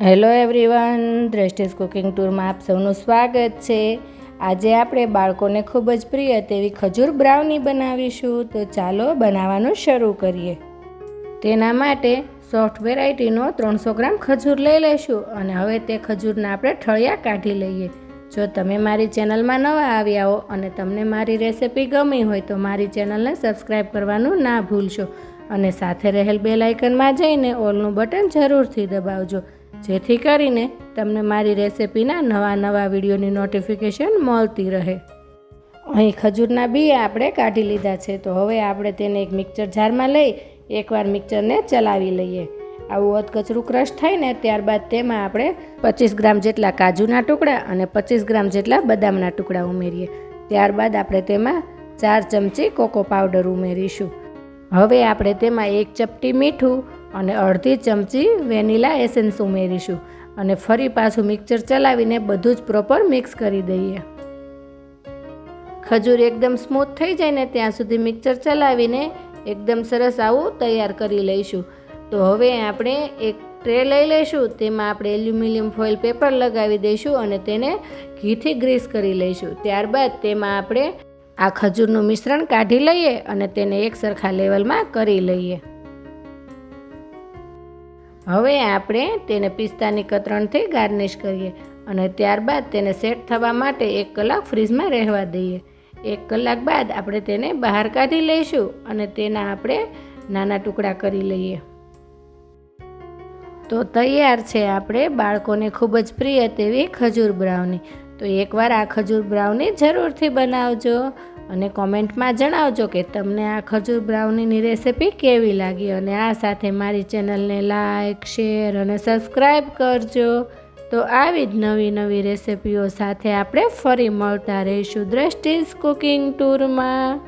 Hello everyone, દ્રષ્ટિસ cooking ટૂરમાં આપ સૌનું સ્વાગત છે। આજે આપણે બાળકોને ખૂબ જ પ્રિય તેવી ખજૂર બ્રાઉની બનાવીશું। તો ચાલો બનાવવાનું શરૂ કરીએ। તેના માટે સોફ્ટ વેરાયટીનો 300 ગ્રામ ખજૂર લઈ લઈશું અને હવે તે ખજૂરના આપણે ઠળિયા કાઢી લઈએ। જો તમે મારી ચેનલમાં નવા આવ્યા હો અને તમને મારી રેસિપી ગમી હોય તો મારી ચેનલને સબસ્ક્રાઈબ કરવાનું ના ભૂલશો અને સાથે રહેલ બેલ આઇકનમાં જઈને ઓલનું બટન જરૂરથી દબાવજો, જેથી કરીને તમને મારી રેસિપીના નવા વિડીયોની નોટિફિકેશન મળતી રહે। અહીં ખજૂરના બિયા આપણે કાઢી લીધા છે, તો હવે આપણે તેને એક મિક્સર જારમાં લઈ એકવાર મિક્સરને ચલાવી લઈએ। આવું અધકચરું ક્રશ થાય ને ત્યારબાદ તેમાં આપણે 25 ગ્રામ જેટલા કાજુના ટુકડા અને 25 ગ્રામ જેટલા બદામના ટુકડા ઉમેરીએ। ત્યારબાદ આપણે તેમાં 4 ચમચી કોકો પાવડર ઉમેરીશું। હવે આપણે તેમાં 1 ચપટી મીઠું અને અડધી ચમચી વેનીલા એસેન્સ ઉમેરીશું અને ફરી પાછું મિક્સર ચલાવીને બધું જ પ્રોપર મિક્સ કરી દઈએ। ખજૂર એકદમ સ્મૂથ થઈ જાય ને ત્યાં સુધી મિક્સર ચલાવીને એકદમ સરસ આવું તૈયાર કરી લઈશું। તો હવે આપણે એક ટ્રે લઈ લઈશું, તેમાં આપણે એલ્યુમિનિયમ ફોઇલ પેપર લગાવી દઈશું અને તેને ઘીથી ગ્રીસ કરી લઈશું। ત્યારબાદ તેમાં આપણે આ ખજૂરનું મિશ્રણ કાઢી લઈએ અને તેને એક સરખા લેવલમાં કરી લઈએ। હવે આપણે તેને પિસ્તાની કતરણથી ગાર્નિશ કરીએ અને ત્યારબાદ તેને સેટ થવા માટે 1 કલાક ફ્રીજમાં રહેવા દઈએ। 1 કલાક બાદ આપણે તેને બહાર કાઢી લઈશું અને તેના આપણે નાના ટુકડા કરી લઈએ। તો તૈયાર છે આપણે બાળકોને ખૂબ જ પ્રિય તેવી ખજૂર બ્રાઉની। તો એકવાર આ ખજૂર બ્રાઉની જરૂરથી બનાવજો અને કોમેન્ટમાં જણાવજો કે તમને આ ખજૂર બ્રાઉનીની રેસિપી કેવી લાગી અને આ સાથે મારી ચેનલને લાઈક, શેર અને સબસ્ક્રાઈબ કરજો। તો આવી જ નવી રેસિપીઓ સાથે આપણે ફરી મળતા રહીશું દ્રષ્ટિસ કુકિંગ ટૂરમાં।